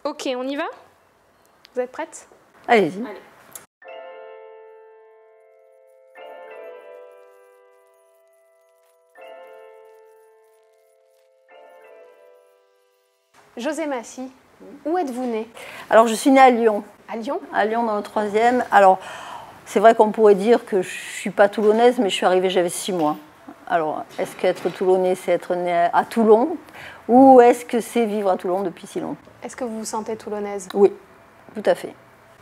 Ok, on y va? Vous êtes prête? Allez-y. Allez. José Massy, où êtes-vous née? Alors, je suis née à Lyon. À Lyon? À Lyon, dans le 3e. Alors, c'est vrai qu'on pourrait dire que je ne suis pas toulonnaise, mais je suis arrivée, j'avais 6 mois. Alors, est-ce qu'être toulonnais, c'est être né à Toulon? Ou est-ce que c'est vivre à Toulon depuis si longtemps? Est-ce que vous vous sentez toulonnaise? Oui, tout à fait.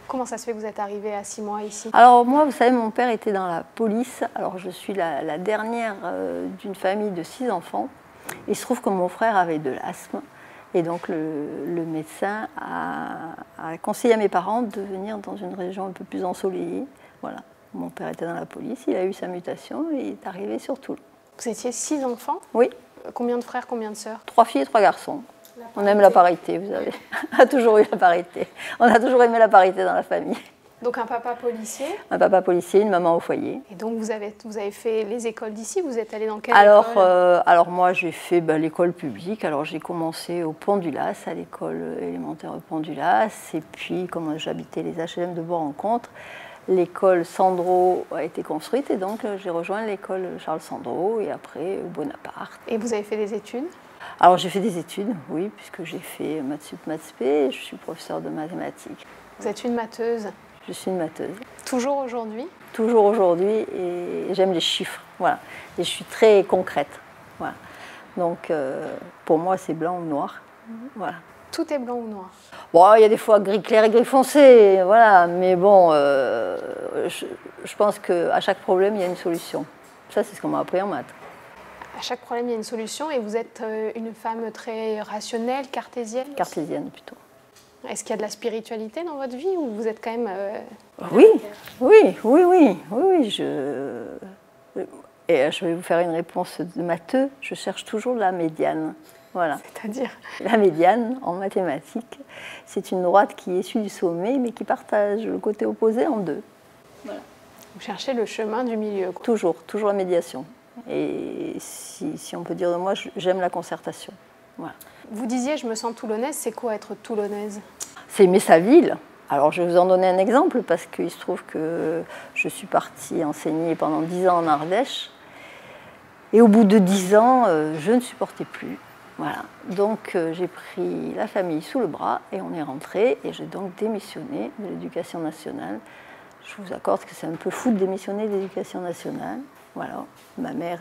Comment ça se fait que vous êtes arrivée à 6 mois ici? Alors moi, vous savez, mon père était dans la police. Alors je suis la dernière d'une famille de 6 enfants. Il se trouve que mon frère avait de l'asthme. Et donc le médecin a conseillé à mes parents de venir dans une région un peu plus ensoleillée. Voilà. Mon père était dans la police, il a eu sa mutation et il est arrivé sur Toulon. Vous étiez 6 enfants? Oui. Combien de frères, combien de sœurs? 3 filles et 3 garçons. On aime la parité, vous savez. On a toujours eu la parité. On a toujours aimé la parité dans la famille. Donc un papa policier? Un papa policier, une maman au foyer. Et donc vous avez fait les écoles d'ici? Vous êtes allée dans quelle école? Alors moi j'ai fait l'école publique. Alors j'ai commencé au Pont du Las, à l'école élémentaire au Pont du Las. Et puis comme j'habitais les HLM de Bois-Rencontre, l'école Sandro a été construite. Et donc j'ai rejoint l'école Charles Sandro et après Bonaparte. Et vous avez fait des études? Alors j'ai fait des études, oui, puisque j'ai fait maths sup, maths spé. Je suis professeure de mathématiques. Vous êtes une matheuse? Je suis une matheuse. Toujours aujourd'hui? Toujours aujourd'hui, et j'aime les chiffres, voilà. Et je suis très concrète, voilà. Donc, pour moi, c'est blanc ou noir, voilà. Tout est blanc ou noir? Bon, il y a des fois gris clair et gris foncé, voilà. Mais bon, je pense qu'à chaque problème, il y a une solution. Ça, c'est ce qu'on m'a appris en maths. À chaque problème, il y a une solution, et vous êtes une femme très rationnelle, cartésienne? Cartésienne, plutôt. Est-ce qu'il y a de la spiritualité dans votre vie, ou vous êtes quand même... Oui. Et je vais vous faire une réponse de matheux. Je cherche toujours la médiane. Voilà. C'est-à-dire? La médiane, en mathématiques, c'est une droite qui est issue du sommet, mais qui partage le côté opposé en deux. Voilà. Vous cherchez le chemin du milieu, quoi. Toujours la médiation. Et si on peut dire de moi, j'aime la concertation. Voilà. Vous disiez, je me sens toulonnaise. C'est quoi être toulonnaise? C'est aimer sa ville. Alors je vais vous en donner un exemple, parce qu'il se trouve que je suis partie enseigner pendant 10 ans en Ardèche. Et au bout de 10 ans, je ne supportais plus. Voilà. Donc j'ai pris la famille sous le bras et on est rentré. Et j'ai donc démissionné de l'Éducation nationale. Je vous accorde que c'est un peu fou de démissionner de l'Éducation nationale. Voilà. Ma mère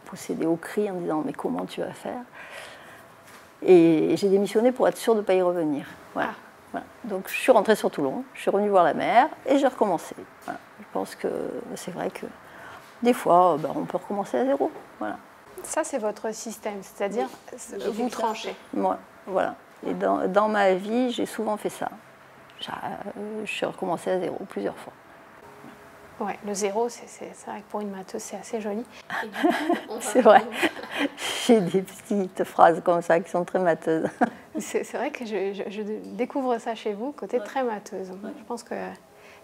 possédait au cri en disant « mais comment tu vas faire ?» Et j'ai démissionné pour être sûre de ne pas y revenir. Voilà. Ah. Voilà. Donc je suis rentrée sur Toulon, je suis revenue voir la mère et j'ai recommencé. Voilà. Je pense que c'est vrai que des fois, on peut recommencer à zéro. Voilà. Ça, c'est votre système, c'est-à-dire vous tranchez. Moi, voilà. Et dans ma vie, j'ai souvent fait ça. Je suis recommencée à zéro plusieurs fois. Ouais, le zéro, c'est vrai que pour une matheuse, c'est assez joli. C'est vrai. J'ai des petites phrases comme ça qui sont très matheuses. C'est vrai que je découvre ça chez vous, côté très matheuse. Ouais. Je pense que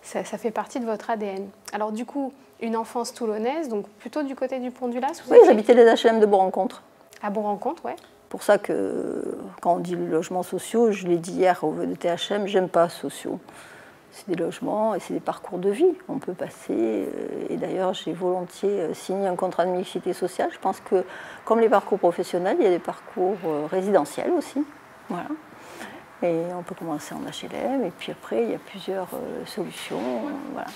ça fait partie de votre ADN. Alors du coup, une enfance toulonnaise, donc plutôt du côté du Pont du Las? Oui, j'habitais les HLM de Bois-Rencontre. À Bois-Rencontre, ouais. Pour ça que quand on dit logements sociaux, je l'ai dit hier au de THM, j'aime pas sociaux. C'est des logements et c'est des parcours de vie. On peut passer, et d'ailleurs j'ai volontiers signé un contrat de mixité sociale. Je pense que comme les parcours professionnels, il y a des parcours résidentiels aussi. Voilà. Et on peut commencer en HLM et puis après il y a plusieurs solutions. Voilà.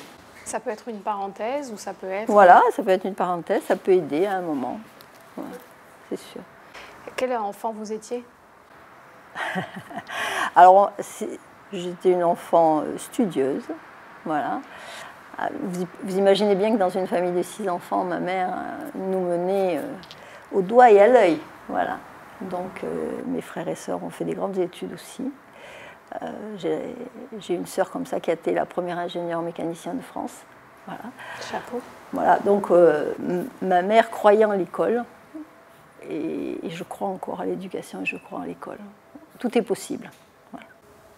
Ça peut être une parenthèse ou ça peut être... Voilà, ça peut être une parenthèse, ça peut aider à un moment. Voilà, c'est sûr. Quel enfant vous étiez? Alors, j'étais une enfant studieuse, voilà. Vous imaginez bien que dans une famille de 6 enfants, ma mère nous menait au doigt et à l'œil, voilà. Donc mes frères et sœurs ont fait des grandes études aussi. J'ai une sœur comme ça qui a été la première ingénieure mécanicien de France, voilà. Chapeau. Voilà, donc ma mère croyait en l'école et je crois encore à l'éducation et je crois en l'école. Tout est possible.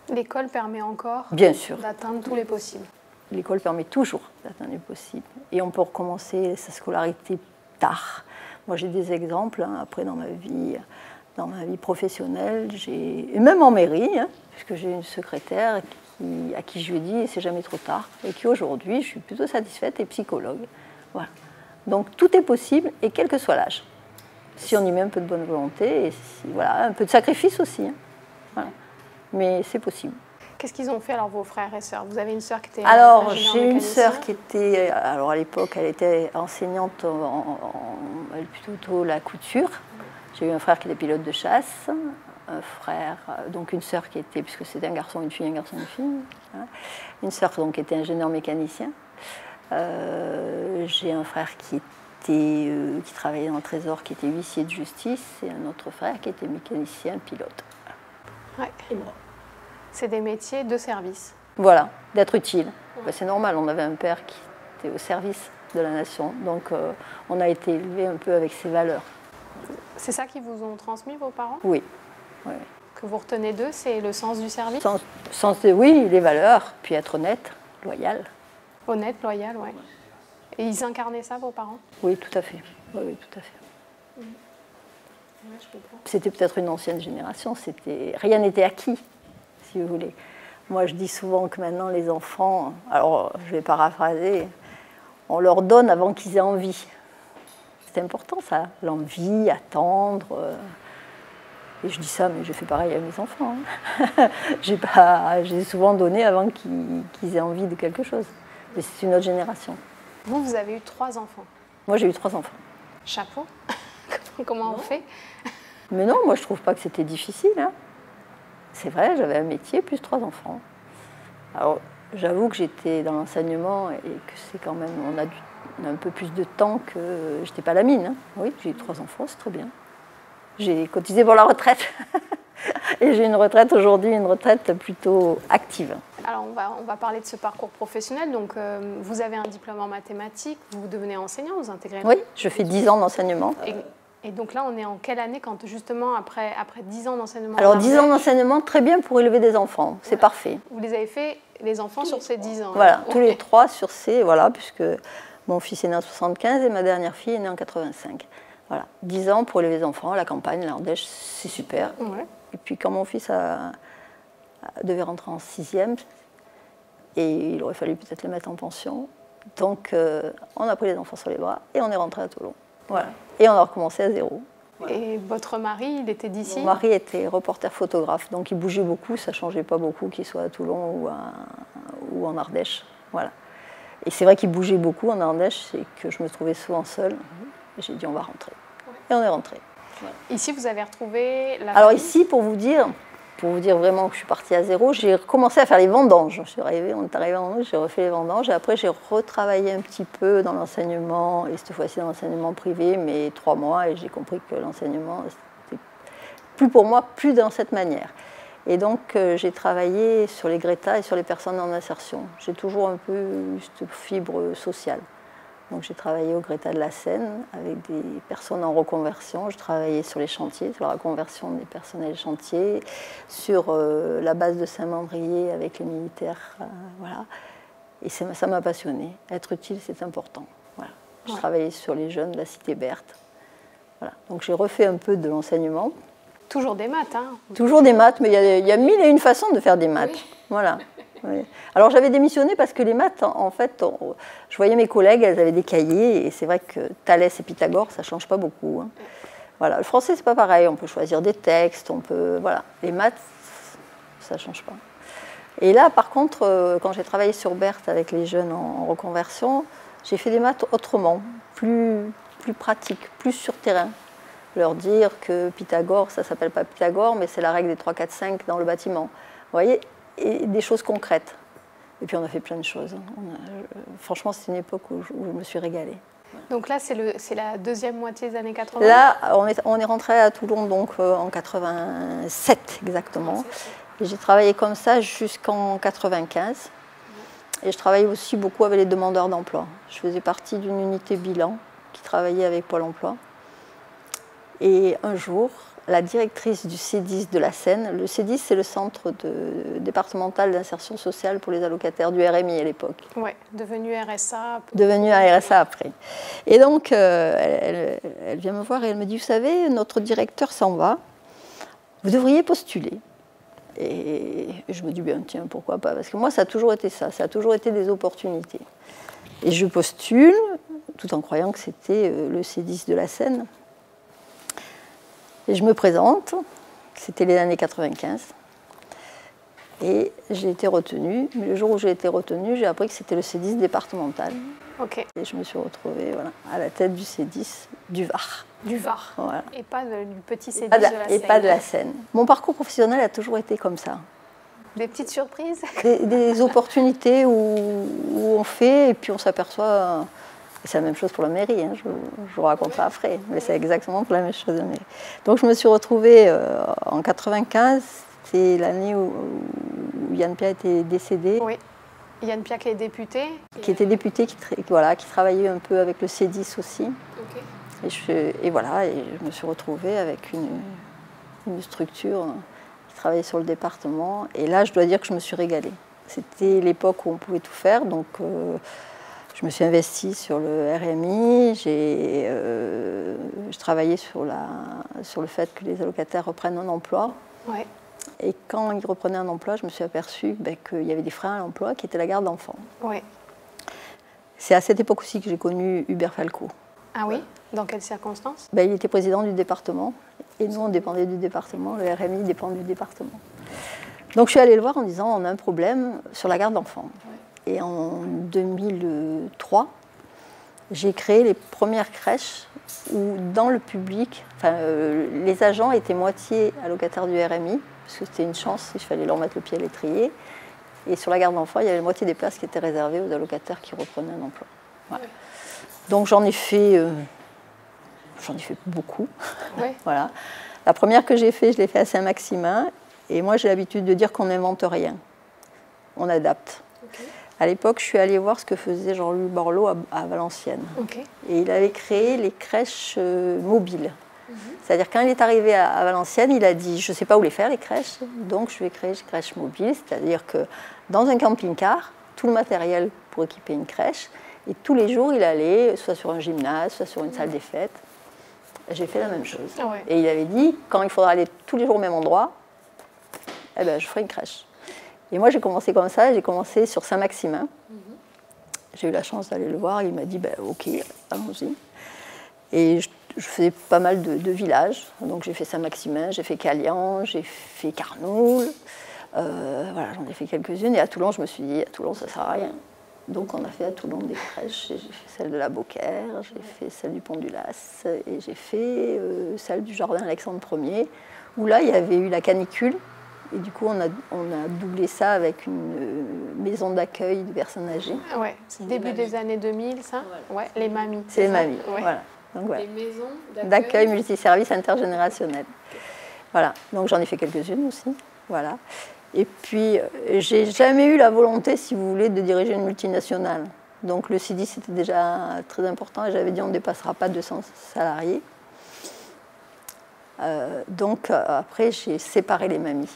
L'école permet encore d'atteindre tous les possibles. L'école permet toujours d'atteindre les possibles. Et on peut recommencer sa scolarité tard. Moi, j'ai des exemples, après, dans ma vie, dans ma vie professionnelle, et même en mairie, hein, puisque j'ai une secrétaire à qui je lui ai dit c'est jamais trop tard, et qui aujourd'hui, je suis plutôt satisfaite, est psychologue. Voilà. Donc tout est possible, et quel que soit l'âge. Si on y met un peu de bonne volonté, et voilà, un peu de sacrifice aussi. Hein. Voilà. Mais c'est possible. Qu'est-ce qu'ils ont fait alors vos frères et sœurs? Vous avez une sœur qui était Alors j'ai une sœur qui était, alors à l'époque elle était enseignante elle plutôt la couture. J'ai eu un frère qui était pilote de chasse, un frère, donc une sœur qui était, puisque c'était un garçon, une fille, hein. Une sœur donc qui était ingénieur mécanicien. J'ai un frère qui travaillait dans le Trésor, qui était huissier de justice, et un autre frère qui était mécanicien pilote. Ouais. Et moi. C'est des métiers de service. Voilà, d'être utile. Ouais. C'est normal, on avait un père qui était au service de la nation, donc on a été élevé un peu avec ses valeurs. C'est ça qu'ils vous ont transmis, vos parents? Oui. Oui. Que vous retenez d'eux, c'est le sens du service? Oui, les valeurs, puis être honnête, loyal. Honnête, loyal, oui. Et ils incarnaient ça, vos parents? Oui, tout à fait. Oui, tout à fait. C'était peut-être une ancienne génération, rien n'était acquis, si vous voulez. Moi, je dis souvent que maintenant, les enfants, alors je vais paraphraser, on leur donne avant qu'ils aient envie. C'est important, ça, l'envie, attendre. Et je dis ça, mais je fais pareil à mes enfants. Hein. J'ai souvent donné avant qu'ils aient envie de quelque chose. Mais c'est une autre génération. Vous avez eu 3 enfants? Moi, j'ai eu 3 enfants. Chapeau. Comment on fait? Mais non, moi, je trouve pas que c'était difficile. Hein. C'est vrai, j'avais un métier plus 3 enfants. Alors, j'avoue que j'étais dans l'enseignement et que c'est quand même, on a un peu plus de temps que j'étais pas à la mine. Hein. Oui, j'ai eu 3 enfants, c'est très bien. J'ai cotisé pour la retraite. Et j'ai une retraite aujourd'hui, une retraite plutôt active. Alors, on va parler de ce parcours professionnel. Donc, vous avez un diplôme en mathématiques, vous devenez enseignant, vous intégrez... Oui, je fais 10 ans d'enseignement. Et donc là, on est en quelle année quand justement, après 10 ans d'enseignement? Alors, 10 ans d'enseignement, très bien pour élever des enfants, c'est parfait. Vous les avez fait, les enfants, sur ces 10 ans? Voilà, tous les 3 sur ces, voilà, puisque mon fils est né en 75 et ma dernière fille est née en 85. Voilà, 10 ans pour élever les enfants, à la campagne, l'Ardèche, c'est super. Ouais. Et puis quand mon fils devait rentrer en 6e, et il aurait fallu peut-être le mettre en pension, donc on a pris les enfants sur les bras et on est rentré à Toulon. Voilà. Et on a recommencé à zéro. Et votre mari, il était d'ici? Mon mari était reporter photographe, donc il bougeait beaucoup, ça ne changeait pas beaucoup qu'il soit à Toulon ou en Ardèche. Voilà. Et c'est vrai qu'il bougeait beaucoup en Ardèche, c'est que je me trouvais souvent seule. Et j'ai dit on va rentrer. Et on est rentré. Voilà. Ici, vous avez retrouvé la... Alors ici, pour vous dire vraiment que je suis partie à zéro, j'ai recommencé à faire les vendanges. On est arrivé en août, j'ai refait les vendanges et après j'ai retravaillé un petit peu dans l'enseignement, et cette fois-ci dans l'enseignement privé, mais 3 mois, et j'ai compris que l'enseignement, c'était plus pour moi, plus dans cette manière. Et donc j'ai travaillé sur les Greta et sur les personnes en insertion. J'ai toujours un peu eu cette fibre sociale. Donc j'ai travaillé au Greta de la Seine avec des personnes en reconversion. Je travaillais sur les chantiers, sur la reconversion des personnels chantiers, sur la base de Saint-Mandrier avec les militaires. Voilà. Et ça m'a passionnée. Être utile, c'est important. Voilà. Je travaillais sur les jeunes de la cité Berthe. Voilà. Donc j'ai refait un peu de l'enseignement. Toujours des maths, hein? Toujours des maths, mais il y a 1001 façons de faire des maths. Oui. Voilà. Oui. Alors j'avais démissionné parce que les maths, en fait, je voyais mes collègues, elles avaient des cahiers, et c'est vrai que Thalès et Pythagore, ça ne change pas beaucoup. Hein. Voilà. Le français, c'est pas pareil, on peut choisir des textes, voilà. Les maths, ça ne change pas. Et là, par contre, quand j'ai travaillé sur Berthe avec les jeunes en reconversion, j'ai fait des maths autrement, plus pratiques, plus sur terrain. Leur dire que Pythagore, ça ne s'appelle pas Pythagore, mais c'est la règle des 3, 4, 5 dans le bâtiment. Vous voyez, et des choses concrètes. Et puis on a fait plein de choses. Franchement, c'est une époque où je me suis régalée. Donc là, c'est la deuxième moitié des années 80? Là, on est rentré à Toulon donc, en 87 exactement. Et j'ai travaillé comme ça jusqu'en 95. Et je travaillais aussi beaucoup avec les demandeurs d'emploi. Je faisais partie d'une unité bilan qui travaillait avec Pôle emploi. Et un jour, la directrice du C10 de la Seine, le C10 c'est le centre départemental d'insertion sociale pour les allocataires du RMI à l'époque. Oui, devenu RSA. Devenu un RSA après. Et donc, elle vient me voir et elle me dit, vous savez, notre directeur s'en va, vous devriez postuler. Et je me dis, bien tiens, pourquoi pas? Parce que moi, ça a toujours été ça, ça a toujours été des opportunités. Et je postule, tout en croyant que c'était le C10 de la Seine. Et je me présente, c'était les années 95. Et j'ai été retenue. Mais le jour où j'ai été retenue, j'ai appris que c'était le C10 départemental. Ok. Et je me suis retrouvée voilà, à la tête du C10 du Var. Du Var. Voilà. Et pas du petit C10 de la Seine. Et pas de la Seine. Mon parcours professionnel a toujours été comme ça. Des petites surprises? Des opportunités où on fait et puis on s'aperçoit. C'est la même chose pour la mairie, hein, je vous raconterai après, mais c'est exactement pour la même chose de la mairie. Donc je me suis retrouvée en 95, c'est l'année où Yann Pia était décédé. Oui, Yann Pia qui est député. Qui était député, qui travaillait un peu avec le C10 aussi. Okay. Et voilà, et je me suis retrouvée avec une structure qui travaillait sur le département. Et là, je dois dire que je me suis régalée. C'était l'époque où on pouvait tout faire, donc je me suis investie sur le RMI. J'ai travaillé sur le fait que les allocataires reprennent un emploi. Ouais. Et quand ils reprenaient un emploi, je me suis aperçue qu'il y avait des freins à l'emploi qui étaient la garde d'enfants. Ouais. C'est à cette époque aussi que j'ai connu Hubert Falco. Ah oui? Dans quelles circonstances? Il était président du département et nous on dépendait du département, le RMI dépend du département. Donc je suis allée le voir en disant on a un problème sur la garde d'enfants. Ouais. Et en 2003, j'ai créé les premières crèches où dans le public, les agents étaient moitié allocataires du RMI, parce que c'était une chance, il fallait leur mettre le pied à l'étrier. Et sur la garde d'enfants, il y avait la moitié des places qui étaient réservées aux allocataires qui reprenaient un emploi. Voilà. Ouais. Donc j'en ai fait beaucoup. Ouais. Voilà. La première que j'ai faite, je l'ai fait à Saint-Maximin. Et moi, j'ai l'habitude de dire qu'on n'invente rien. On adapte. Okay. À l'époque, je suis allée voir ce que faisait Jean-Louis Borloo à Valenciennes. Okay. Et il avait créé les crèches mobiles. C'est-à-dire quand il est arrivé à Valenciennes, il a dit « je ne sais pas où les faire, les crèches, donc je vais créer des crèches mobiles ». C'est-à-dire que dans un camping-car, tout le matériel pour équiper une crèche, et tous les jours, il allait soit sur un gymnase, soit sur une salle des fêtes. J'ai fait la même chose. Ah ouais. Et il avait dit « quand il faudra aller tous les jours au même endroit, eh ben, je ferai une crèche ». Et moi, j'ai commencé comme ça, j'ai commencé sur Saint-Maximin. J'ai eu la chance d'aller le voir, il m'a dit « ok, allons-y ». Et je faisais pas mal de villages, donc j'ai fait Saint-Maximin, j'ai fait Calian, j'ai fait Carnoul, voilà, j'en ai fait quelques-unes. Et à Toulon, je me suis dit, à Toulon, ça ne sert à rien. Donc on a fait à Toulon des crèches, j'ai fait celle de la Beaucaire, j'ai fait celle du Pont du Las, et j'ai fait celle du Jardin Alexandre Ier, où là, il y avait eu la canicule. Et du coup, on a doublé ça avec une maison d'accueil de personnes âgées. Ouais, début des années 2000, ça. Ouais, les mamies. C'est les mamies, ouais. Voilà. Donc, voilà. Les maisons d'accueil multiservices intergénérationnels. Voilà, donc j'en ai fait quelques-unes aussi. Voilà. Et puis, j'ai jamais eu la volonté, si vous voulez, de diriger une multinationale. Donc le C10, c'était déjà très important et j'avais dit on ne dépassera pas 200 salariés. Donc après, j'ai séparé les mamies.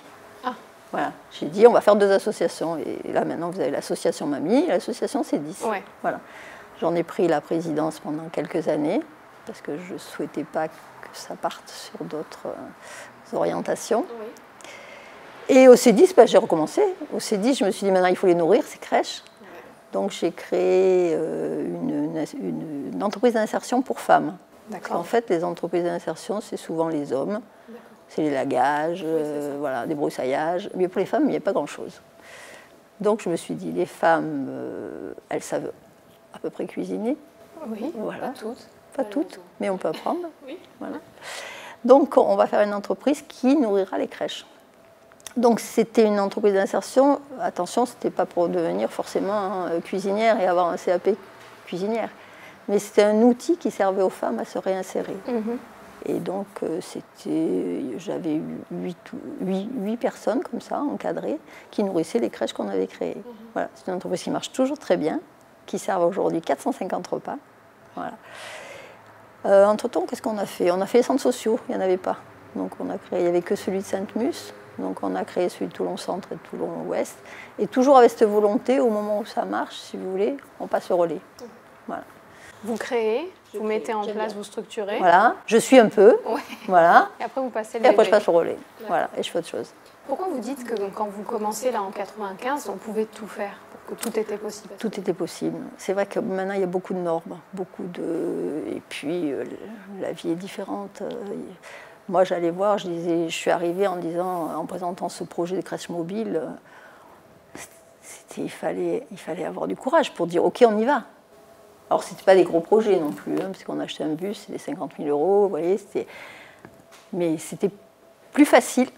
Ah. Voilà. J'ai dit on va faire 2 associations. Et là maintenant, vous avez l'association Mamie et l'association C10. Ouais. Voilà. J'en ai pris la présidence pendant quelques années, parce que je ne souhaitais pas que ça parte sur d'autres orientations. Oui. Et au C10, j'ai recommencé. Au C10, je me suis dit, maintenant, il faut les nourrir, ces crèches. Oui. Donc, j'ai créé une entreprise d'insertion pour femmes. Parce qu'en fait, les entreprises d'insertion, c'est souvent les hommes. C'est les lagages, voilà, des broussaillages. Mais pour les femmes, il n'y a pas grand-chose. Donc, je me suis dit, les femmes, elles savent à peu près cuisiner. Oui, voilà. Pas toutes. Pas toutes, mais on peut apprendre. Oui. Voilà. Donc, on va faire une entreprise qui nourrira les crèches. Donc, c'était une entreprise d'insertion. Attention, ce n'était pas pour devenir forcément cuisinière et avoir un CAP cuisinière. Mais c'était un outil qui servait aux femmes à se réinsérer. Et donc, j'avais 8 personnes comme ça, encadrées, qui nourrissaient les crèches qu'on avait créées. Voilà. C'est une entreprise qui marche toujours très bien, qui sert aujourd'hui 450 repas. Voilà. Entre-temps, qu'est-ce qu'on a fait? On a fait les centres sociaux, il n'y en avait pas. Donc on a créé, il n'y avait que celui de Sainte-Mus, donc on a créé celui de Toulon-Centre et de Toulon-Ouest. Et toujours avec cette volonté, au moment où ça marche, si vous voulez, on passe le relais. Voilà. Vous créez, vous mettez en place, vous structurez. Voilà, je suis un peu. Ouais. Voilà. Et après, vous passez le Et après, je bébé. passe le relais. Voilà, et je fais autre chose. Pourquoi vous dites que quand vous commencez là en 95, on pouvait tout faire, que tout était possible? Tout était possible. C'est vrai que maintenant, il y a beaucoup de normes, et puis, la vie est différente. Moi, j'allais voir, je suis arrivée en présentant ce projet de crèche mobile, il fallait avoir du courage pour dire, OK, on y va. Alors, ce n'était pas des gros projets non plus, parce qu'on achetait un bus, c'était 50 000 €, vous voyez, mais c'était plus facile.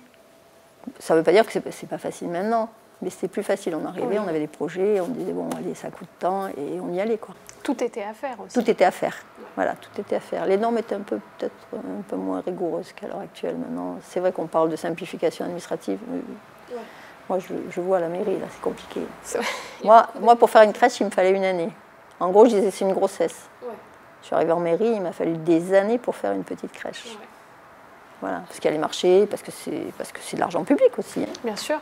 Ça ne veut pas dire que ce n'est pas facile maintenant, mais c'était plus facile. On arrivait, on avait des projets, on disait, bon, allez, ça coûte tant, et on y allait, quoi. Tout était à faire aussi. Tout était à faire, voilà, tout était à faire. Les normes étaient peut-être un peu moins rigoureuses qu'à l'heure actuelle maintenant. C'est vrai qu'on parle de simplification administrative, mais moi, je vois à la mairie, là, c'est compliqué. Moi, pour faire une crèche, il me fallait une année. En gros, je disais, c'est une grossesse. Je suis arrivée en mairie, il m'a fallu des années pour faire une petite crèche. Voilà, parce qu'elle est marché, parce que c'est de l'argent public aussi. Bien sûr.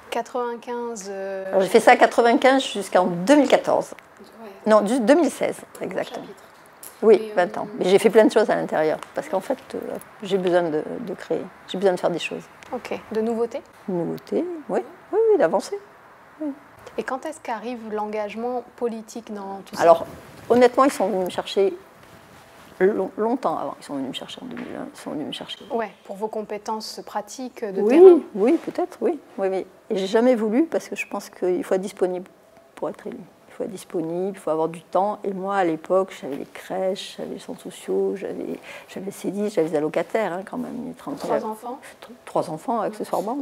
95. Alors, j'ai fait ça à 95 jusqu'en 2014. Non, 2016, exactement. Oui, 20 ans. Mais j'ai fait plein de choses à l'intérieur, parce qu'en fait, j'ai besoin de créer, j'ai besoin de faire des choses. Ok. De nouveautés? Nouveautés, oui, d'avancer. Oui. Et quand est-ce qu'arrive l'engagement politique dans tout ça? Alors, honnêtement, ils sont venus me chercher longtemps avant. Ils sont venus me chercher en 2001. Ils sont venus me chercher. Ouais, pour vos compétences pratiques de terrain. Oui, peut-être, oui. Mais j'ai jamais voulu parce que je pense qu'il faut être disponible pour être élu. Il faut être disponible, il faut avoir du temps. Et moi, à l'époque, j'avais les crèches, j'avais les centres sociaux, j'avais le CEDIS, j'avais les allocataires quand même. 3 enfants? 3 enfants, accessoirement.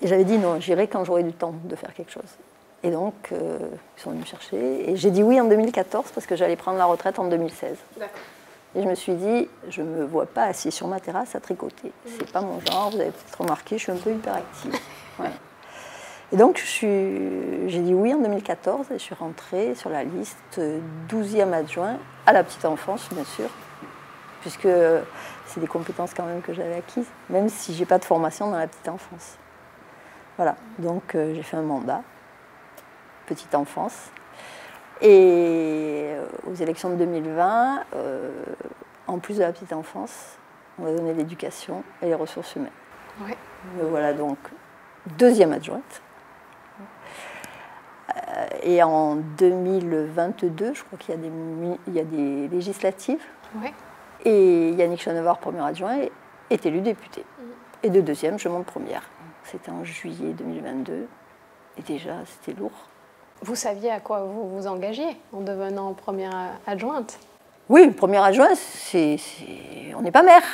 Et j'avais dit non, j'irai quand j'aurai du temps de faire quelque chose. Et donc, ils sont venus me chercher. Et j'ai dit oui en 2014 parce que j'allais prendre la retraite en 2016. D'accord. Et je me suis dit, je ne me vois pas assise sur ma terrasse à tricoter. C'est pas mon genre, vous avez peut-être remarqué, je suis un peu hyperactive. Voilà. Et donc, j'ai dit oui en 2014 et je suis rentrée sur la liste 12e adjoint à la petite enfance, bien sûr, puisque c'est des compétences quand même que j'avais acquises, même si je n'ai pas de formation dans la petite enfance. Voilà, donc j'ai fait un mandat, petite enfance. Et aux élections de 2020, en plus de la petite enfance, on a donné l'éducation et les ressources humaines. Ouais. Me voilà donc 2e adjointe. Et en 2022, je crois qu'il y a des législatives. Ouais. Et Yannick Chenevard, premier adjoint, est élu député. Et de 2e, je monte première. C'était en juillet 2022. Et déjà, c'était lourd. Vous saviez à quoi vous vous engagiez en devenant première adjointe? Oui, première adjointe, on n'est pas maire.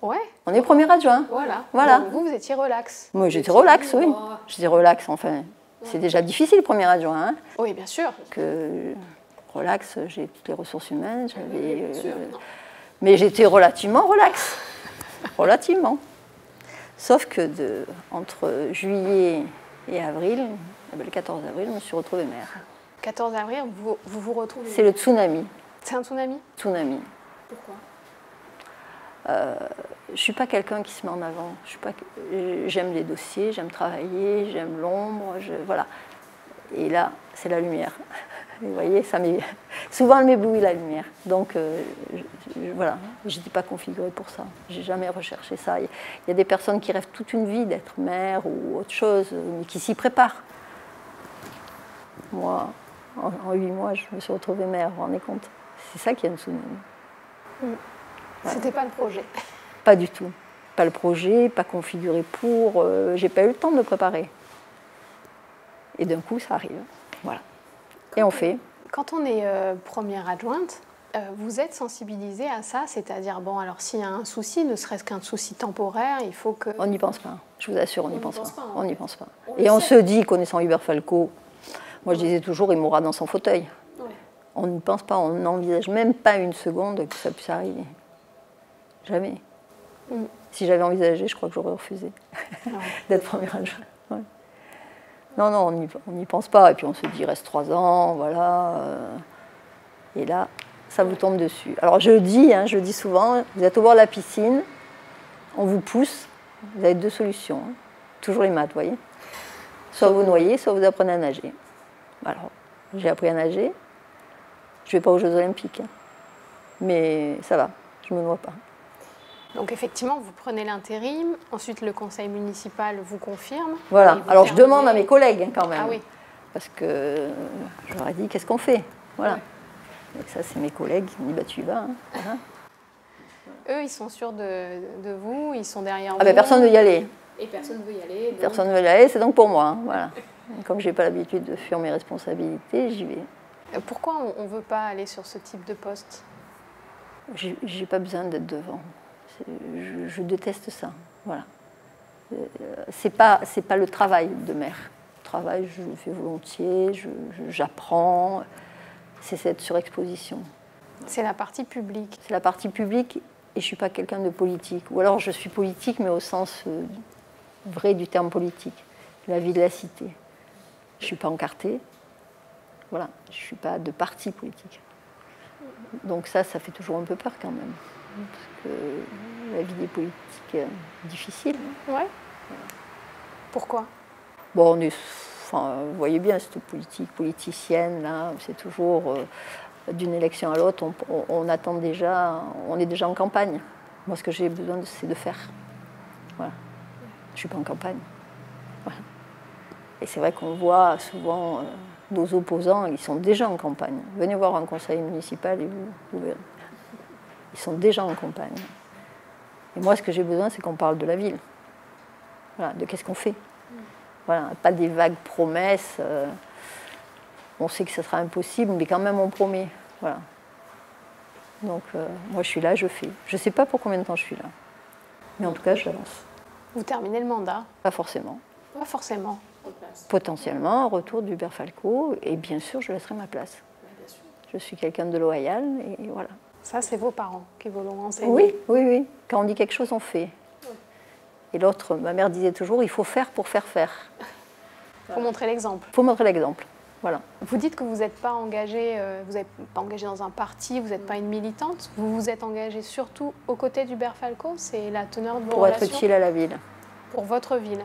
Ouais. On est premier adjoint. Voilà. Donc vous étiez relax. Moi, j'étais relax, oui. J'étais relax, enfin. C'est déjà difficile, premier adjoint. Hein. Oui, bien sûr. Relax, j'ai toutes les ressources humaines. Mais j'étais relativement relax. Relativement. Sauf que entre juillet et avril, le 14 avril, je me suis retrouvée maire. 14 avril, vous retrouvez? C'est le tsunami. C'est un tsunami? Tsunami. Pourquoi? Je ne suis pas quelqu'un qui se met en avant. J'aime les dossiers, j'aime travailler, j'aime l'ombre, voilà. Et là, c'est la lumière. Et vous voyez, souvent elle m'éblouit la lumière. Donc voilà, je n'étais pas configurée pour ça. J'ai jamais recherché ça. Il y a des personnes qui rêvent toute une vie d'être mère ou autre chose, mais qui s'y préparent. Moi, en 8 mois, je me suis retrouvée mère, vous vous rendez compte? C'est ça qui est un tsunami. C'était pas le projet? Pas du tout. Pas le projet, pas configuré pour. J'ai pas eu le temps de me préparer. Et d'un coup, ça arrive. Voilà. Et on fait. Quand on est première adjointe, vous êtes sensibilisée à ça? C'est-à-dire, bon, alors s'il y a un souci, ne serait-ce qu'un souci temporaire, il faut que... On n'y pense pas. Je vous assure, on n'y pense pas. On n'y pense pas. Et on se dit, connaissant Hubert Falco, moi je disais toujours, il mourra dans son fauteuil. Ouais. On n'y pense pas, on n'envisage même pas une seconde que ça puisse arriver. Jamais. Si j'avais envisagé, je crois que j'aurais refusé d'être première adjointe. Ouais. Non, on n'y pense pas. Et puis on se dit, il reste 3 ans, voilà. Et là, ça vous tombe dessus. Alors je le dis souvent, vous êtes au bord de la piscine, on vous pousse, vous avez 2 solutions. Toujours les maths, vous voyez. Soit vous noyez, soit vous apprenez à nager. Alors, j'ai appris à nager. Je ne vais pas aux Jeux Olympiques, hein. Mais ça va, je ne me noie pas. Donc effectivement, vous prenez l'intérim, ensuite le conseil municipal vous confirme. Voilà, alors je terminez... demande à mes collègues hein, quand même. Ah oui. Parce que je leur ai dit, qu'est-ce qu'on fait? Voilà. Ouais. Et ça, c'est mes collègues qui m'ont dit, bah tu y vas. Hein. Voilà. Eux, ils sont sûrs de vous, ils sont derrière vous. Ah ben personne ne veut y aller. Et personne ne veut y aller. Donc... Personne ne veut y aller, c'est donc pour moi. Hein. Voilà. Comme je n'ai pas l'habitude de fuir mes responsabilités, j'y vais. Pourquoi on ne veut pas aller sur ce type de poste? J'ai pas besoin d'être devant. Je déteste ça. Voilà. C'est pas le travail de maire. Le travail, je le fais volontiers, j'apprends. C'est cette surexposition. C'est la partie publique. C'est la partie publique et je ne suis pas quelqu'un de politique. Ou alors je suis politique, mais au sens vrai du terme politique. La vie de la cité. Je ne suis pas encartée. Voilà. Je ne suis pas de parti politique. Donc ça fait toujours un peu peur quand même. Parce que la vie des politiques est difficile. Ouais. Pourquoi? Bon, vous voyez bien, cette politique politicienne, là, c'est toujours d'une élection à l'autre, on attend déjà, on est déjà en campagne. Moi, ce que j'ai besoin, c'est de faire. Voilà. Je ne suis pas en campagne. Voilà. Et c'est vrai qu'on voit souvent nos opposants, ils sont déjà en campagne. Venez voir un conseil municipal et vous verrez. Ils sont déjà en campagne. Et moi, ce que j'ai besoin, c'est qu'on parle de la ville. Voilà, de qu'est-ce qu'on fait. Voilà, pas des vagues promesses. On sait que ce sera impossible, mais quand même, on promet. Voilà. Donc, moi, je suis là, je fais. Je ne sais pas pour combien de temps je suis là. Mais en tout cas, j'avance. Vous terminez le mandat? Pas forcément. Pas forcément. Potentiellement, un retour d'Hubert Falco, et bien sûr, je laisserai ma place. Je suis quelqu'un de loyal, et voilà. Ça, c'est vos parents qui vous l'ont enseigné? Oui, oui, oui. Quand on dit quelque chose, on fait. Et l'autre, ma mère disait toujours, il faut faire pour faire faire. Il faut montrer l'exemple. Il faut montrer l'exemple, voilà. Vous dites que vous n'êtes pas engagée, dans un parti, vous n'êtes pas une militante. Vous vous êtes engagée surtout aux côtés d'Hubert Falco. C'est la teneur de vos relations? Pour être utile à la ville. Pour votre ville.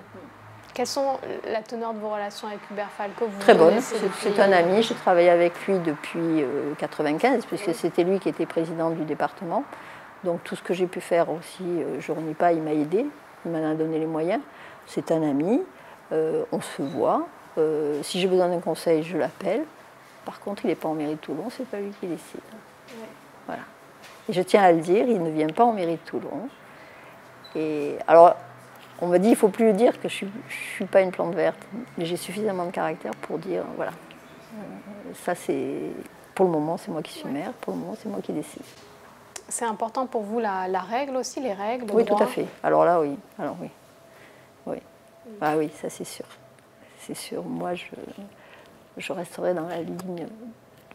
Quelles sont la teneur de vos relations avec Hubert Falco? Très bonne. C'est un ami. J'ai travaillé avec lui depuis 1995, puisque c'était lui qui était président du département. Donc tout ce que j'ai pu faire aussi, je ne renie pas, il m'a aidé. Il m'en a donné les moyens. C'est un ami. On se voit. Si j'ai besoin d'un conseil, je l'appelle. Par contre, il n'est pas en mairie de Toulon, c'est pas lui qui décide. Ouais. Voilà. Et je tiens à le dire, il ne vient pas en mairie de Toulon. Et alors, on m'a dit, il ne faut plus le dire que je ne suis pas une plante verte, mais j'ai suffisamment de caractère pour dire, voilà, ça c'est, pour le moment, c'est moi qui suis maire, pour le moment, c'est moi qui décide. C'est important pour vous la règle aussi, les règles? Oui, tout à fait. Alors là, oui. Alors oui. Oui. Ah oui, ça c'est sûr. C'est sûr. Moi, je resterai dans la ligne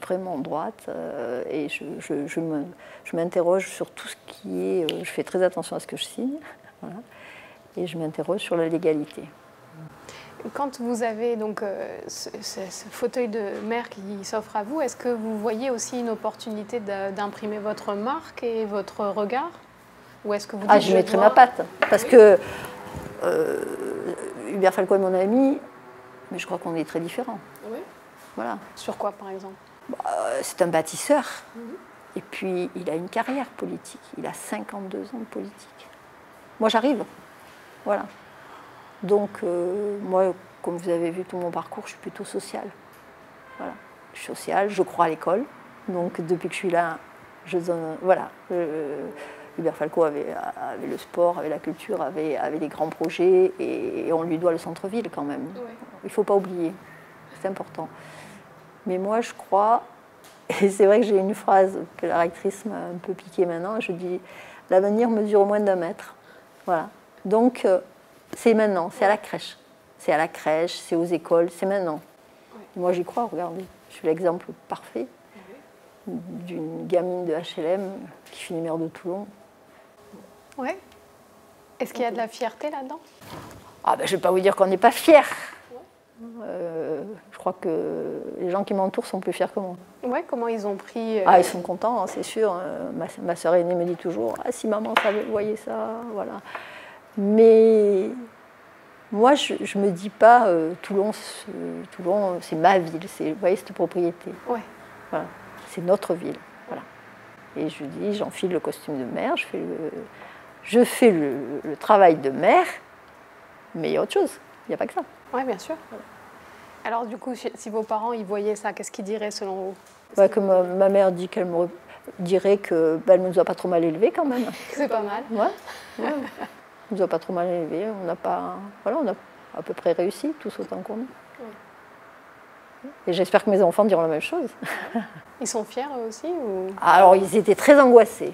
vraiment droite et je m'interroge sur tout ce qui est... je fais très attention à ce que je signe. Voilà. Et je m'interroge sur la légalité. Quand vous avez donc ce fauteuil de maire qui s'offre à vous, est-ce que vous voyez aussi une opportunité d'imprimer votre marque et votre regard? Ou est-ce que vous dites, je mettrai ma patte. Parce que Hubert Falco est mon ami, mais je crois qu'on est très différents. Oui. Voilà. Sur quoi, par exemple? C'est un bâtisseur. Et puis, il a une carrière politique. Il a 52 ans de politique. Moi, j'arrive. Voilà. Donc, moi, comme vous avez vu tout mon parcours, je suis plutôt sociale. Voilà. Je suis sociale, je crois à l'école. Donc, depuis que je suis là, voilà. Hubert Falco avait le sport, avait la culture, avait des grands projets, et on lui doit le centre-ville quand même. Ouais. Il ne faut pas oublier. C'est important. Mais moi, je crois, et c'est vrai que j'ai une phrase que la rectrice m'a un peu piquée maintenant, je dis, l'avenir mesure au moins d'1 mètre. Voilà. Donc, c'est maintenant, c'est à la crèche. C'est à la crèche, c'est aux écoles, c'est maintenant. Ouais. Moi, j'y crois, regardez. Je suis l'exemple parfait d'une gamine de HLM qui finit maire de Toulon. Ouais. Est-ce qu'il y a de la fierté là-dedans? Je ne vais pas vous dire qu'on n'est pas fiers. Je crois que les gens qui m'entourent sont plus fiers que moi. Ouais, comment ils ont pris ils sont contents, hein, c'est sûr. Ma sœur aînée me dit toujours « Ah, si maman savait, voyez ça, voilà. » Mais moi, je ne me dis pas Toulon, c'est ma ville, vous voyez, cette propriété. Ouais. Voilà. c'est notre ville. Voilà. Et je dis, j'enfile le costume de mère, je fais le travail de mère, mais il y a autre chose, il n'y a pas que ça. Oui, bien sûr. Alors du coup, si vos parents ils voyaient ça, qu'est-ce qu'ils diraient selon vous? Ouais, comme ma mère dit qu'elle me dirait qu'elle ne nous a pas trop mal élevés quand même. C'est pas mal. Ouais. Elle ne nous a pas trop mal élevés, on a à peu près réussi, tous autant qu'on est. Et j'espère que mes enfants diront la même chose. Ils sont fiers eux aussi ou... Alors ils étaient très angoissés.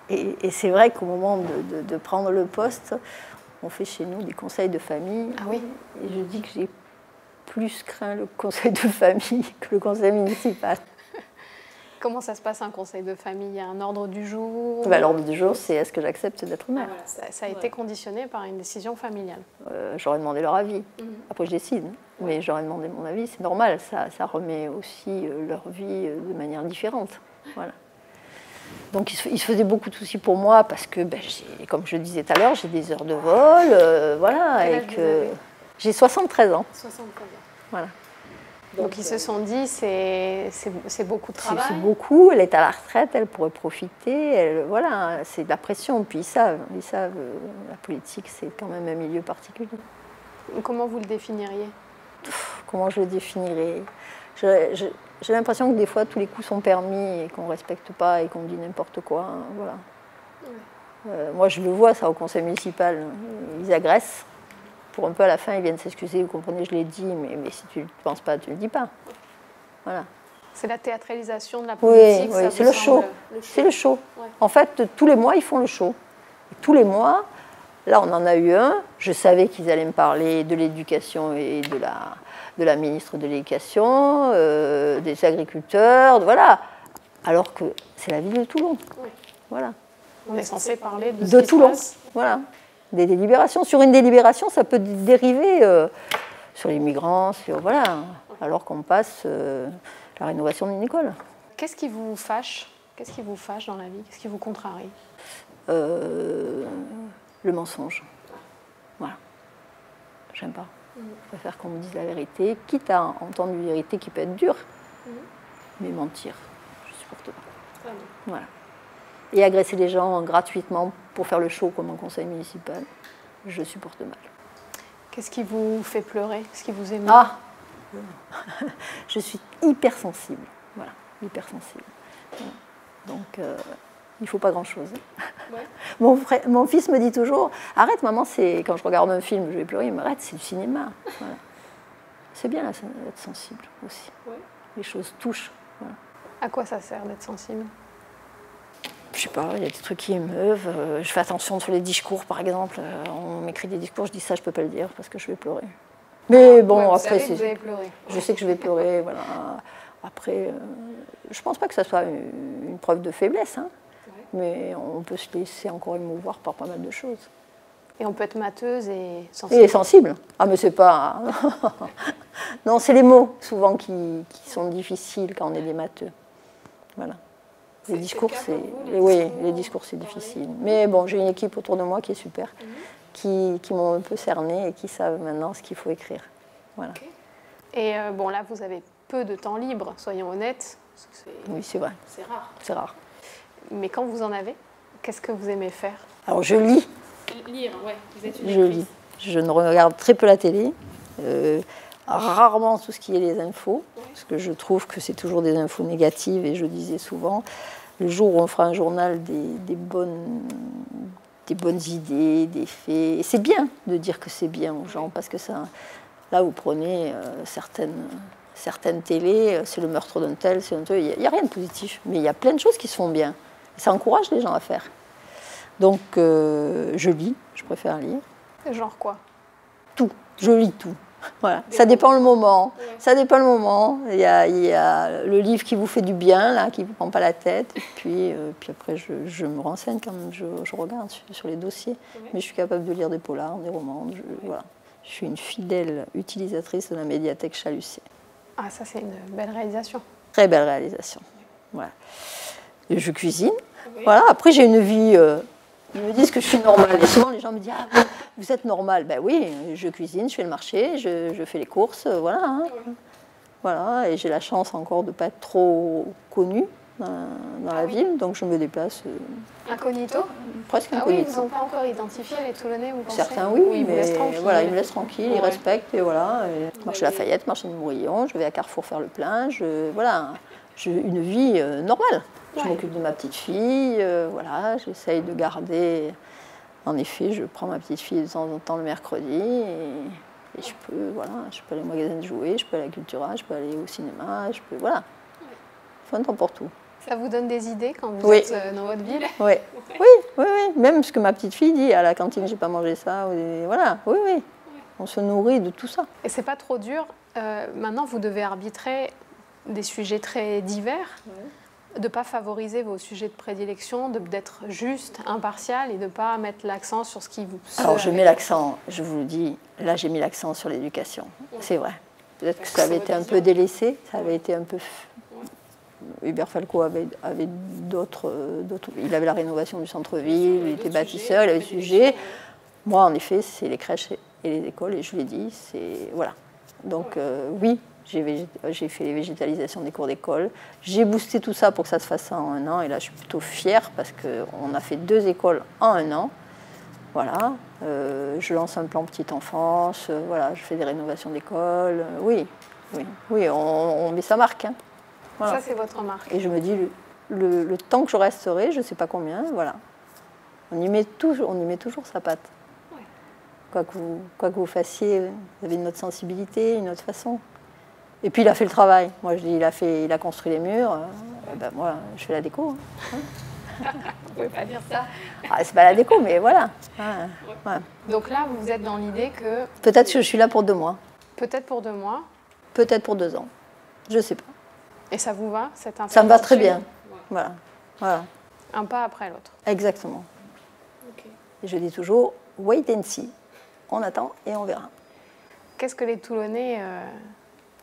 Et c'est vrai qu'au moment de prendre le poste, on fait chez nous des conseils de famille. Ah oui. Et je dis que j'ai plus craint le conseil de famille que le conseil municipal. Comment ça se passe un conseil de famille? Il y a un ordre du jour? L'ordre du jour, c'est est-ce que j'accepte d'être mère? Ça a été conditionné par une décision familiale. J'aurais demandé leur avis. Après, je décide. Mais j'aurais demandé mon avis, c'est normal. Ça remet aussi leur vie de manière différente. Voilà. Donc, ils se faisaient beaucoup de soucis pour moi parce que, comme je le disais tout à l'heure, j'ai des heures de vol. Voilà. Quel âge vous avez? J'ai 73 ans. 73 ans. Voilà. Donc ils se sont dit, c'est beaucoup de travail. C'est beaucoup, elle est à la retraite, elle pourrait profiter, voilà, c'est de la pression. Puis ils savent, la politique, c'est quand même un milieu particulier. Comment vous le définiriez? Comment je le définirais? J'ai l'impression que des fois, tous les coups sont permis et qu'on ne respecte pas et qu'on dit n'importe quoi. Voilà. Moi, je le vois, ça, au conseil municipal, ils agressent. Pour un peu à la fin, ils viennent s'excuser, vous comprenez, je l'ai dit, mais si tu ne penses pas, tu ne le dis pas. Voilà. C'est la théâtralisation de la politique. Oui, c'est le show. C'est le show. Ouais. En fait, tous les mois, ils font le show. Et tous les mois, là, on en a eu un. Je savais qu'ils allaient me parler de l'éducation et de la ministre de l'Éducation, des agriculteurs, voilà. Alors que c'est la ville de Toulon. Oui. Voilà. On est censé parler de Toulon. Voilà. Des délibérations. Sur une délibération, ça peut dériver sur les migrants, voilà, alors qu'on passe la rénovation d'une école. Qu'est-ce qui vous fâche? Qu'est-ce qui vous fâche dans la vie? Qu'est-ce qui vous contrarie? Le mensonge. Voilà. J'aime pas. Je préfère qu'on me dise la vérité, quitte à entendre une vérité qui peut être dure, mais mentir, je supporte pas. Voilà. Et agresser les gens gratuitement pour faire le show comme un conseil municipal, je supporte mal. Qu'est-ce qui vous fait pleurer? Qu'est-ce qui vous émeut? Je suis hypersensible. Voilà, hypersensible. Donc, il ne faut pas grand-chose. Ouais. Mon fils me dit toujours, arrête maman, quand je regarde un film, je vais pleurer, il me arrête, c'est du cinéma. Voilà. C'est bien d'être sensible aussi. Ouais. Les choses touchent. Voilà. À quoi ça sert d'être sensible? Je sais pas, il y a des trucs qui émeuvent. Je fais attention sur les discours, par exemple. On m'écrit des discours, je dis ça, je peux pas le dire parce que je vais pleurer. Mais bon, après, je sais que je vais pleurer. Voilà. Après, je pense pas que ça soit une preuve de faiblesse, hein. Mais on peut se laisser encore émouvoir par pas mal de choses. Et on peut être mateuse et sensible. Et sensible. Ah, mais c'est pas. Non, c'est les mots souvent qui sont difficiles quand on est des matheux. Voilà. Les discours, les discours, c'est difficile. Mais bon, j'ai une équipe autour de moi qui est super, qui m'ont un peu cerné et qui savent maintenant ce qu'il faut écrire. Voilà. Okay. Et bon, là, vous avez peu de temps libre, soyons honnêtes. Oui, c'est vrai. C'est rare. C'est rare. Mais quand vous en avez, qu'est-ce que vous aimez faire? Alors, je lis. Lire, ouais. Vous êtes une Je lis. Je ne regarde très peu la télé. Rarement tout ce qui est les infos, parce que je trouve que c'est toujours des infos négatives, et je disais souvent, le jour où on fera un journal des bonnes idées, des faits, et c'est bien de dire que c'est bien aux gens, parce que ça, là vous prenez certaines télés, c'est le meurtre d'un tel, c'est un tel, il n'y a rien de positif, mais il y a plein de choses qui se font bien, ça encourage les gens à faire. Donc je lis, je préfère lire. Genre quoi? Tout, je lis tout. Voilà. Ça dépend le moment. Ouais. Ça dépend le moment. Il y a le livre qui vous fait du bien, là, qui ne vous prend pas la tête. Et puis après, je me renseigne quand même, je regarde sur les dossiers. Ouais. Mais je suis capable de lire des polars, des romans. Voilà. Je suis une fidèle utilisatrice de la médiathèque Chalucé. Ah, ça, c'est une belle réalisation. Très belle réalisation. Voilà. Et je cuisine. Oui. Voilà. Après, j'ai une vie... Ils me disent que je suis normale. Et souvent, les gens me disent « Ah, vous êtes normale ». Ben oui, je cuisine, je fais le marché, je fais les courses, voilà. Hein. Voilà, et j'ai la chance encore de ne pas être trop connue dans la ville, donc je me déplace incognito. Presque Ah oui, incognito. ils n'ont pas encore identifié les Toulonnais, vous pensez? Certains oui, ils vous mais laissent tranquille. voilà, ils me laissent tranquille, ils respectent, et voilà. Marché Lafayette, marché de Mourillon, je vais à Carrefour faire le plein, voilà, j'ai une vie normale. Je m'occupe de ma petite fille, voilà, j'essaye de garder. En effet, je prends ma petite fille de temps en temps le mercredi, et je peux, voilà, je peux aller au magasin de jouets, je peux aller à la Cultura, je peux aller au cinéma, je peux, voilà. Il faut un temps pour tout. Ça vous donne des idées quand vous êtes dans votre ville? Oui. Oui, même ce que ma petite fille dit à la cantine, j'ai pas mangé ça, voilà, oui. On se nourrit de tout ça. Et c'est pas trop dur. Maintenant, vous devez arbitrer des sujets très divers, de ne pas favoriser vos sujets de prédilection, d'être juste, impartial et de ne pas mettre l'accent sur ce qui vous... Alors je mets l'accent, je vous le dis, là j'ai mis l'accent sur l'éducation, c'est vrai. Peut-être que ça avait été un peu délaissé, ça avait été un peu... Hubert Falco avait d'autres... Il avait la rénovation du centre-ville, il était bâtisseur, il avait le sujet. Moi, en effet, c'est les crèches et les écoles, et je l'ai dit, c'est... Voilà. Donc, oui, j'ai fait les végétalisations des cours d'école. J'ai boosté tout ça pour que ça se fasse en 1 an, et là, je suis plutôt fière parce qu'on a fait 2 écoles en 1 an. Voilà. Je lance un plan petite enfance, voilà, je fais des rénovations d'école. Oui, on met sa marque. Hein. Voilà. Ça, c'est votre marque. Et je me dis, le temps que je resterai, je ne sais pas combien, voilà. On y met toujours sa patte. Ouais. Quoi que vous fassiez, vous avez une autre sensibilité, une autre façon. Et puis il a fait le travail. Moi je dis, il a construit les murs. Ben, moi, je fais la déco. Hein. Vous ne pouvez pas dire ça. Ah, c'est pas la déco, mais voilà. Ouais. Donc là, vous êtes dans l'idée que... Peut-être que je suis là pour 2 mois. Peut-être pour 2 mois. Peut-être pour 2 ans. Je ne sais pas. Et ça vous va, cette incertitude? Ça me va très bien. Voilà. Un pas après l'autre. Exactement. Okay. Et je dis toujours, wait and see. On attend et on verra. Qu'est-ce que les Toulonnais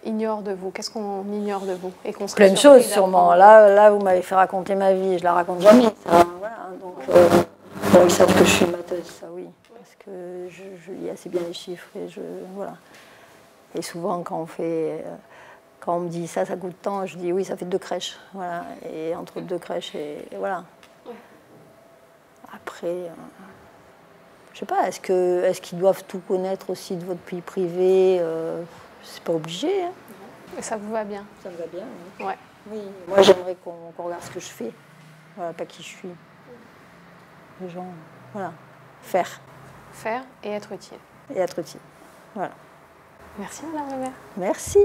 ignorent de vous? Qu'est-ce qu'on ignore de vous? Et qu'on serait plein de choses, sûrement. Là, vous m'avez fait raconter ma vie, je la raconte jamais. Ça, voilà. Donc, ils savent que je suis mateuse, ça oui. Parce que je lis assez bien les chiffres. Voilà. Et souvent, quand on me dit ça coûte tant, je dis oui, ça fait 2 crèches. Voilà. Et entre 2 crèches, et voilà. Après, je sais pas, est-ce qu'ils doivent tout connaître aussi de votre vie privée? C'est pas obligé. Hein. Et ça vous va bien? Ça me va bien, oui. Ouais. Oui. Moi, j'aimerais qu'on regarde ce que je fais. Voilà, pas qui je suis. Les gens, voilà. Faire. Faire et être utile. Et être utile. Voilà. Merci, Madame la maire. Merci.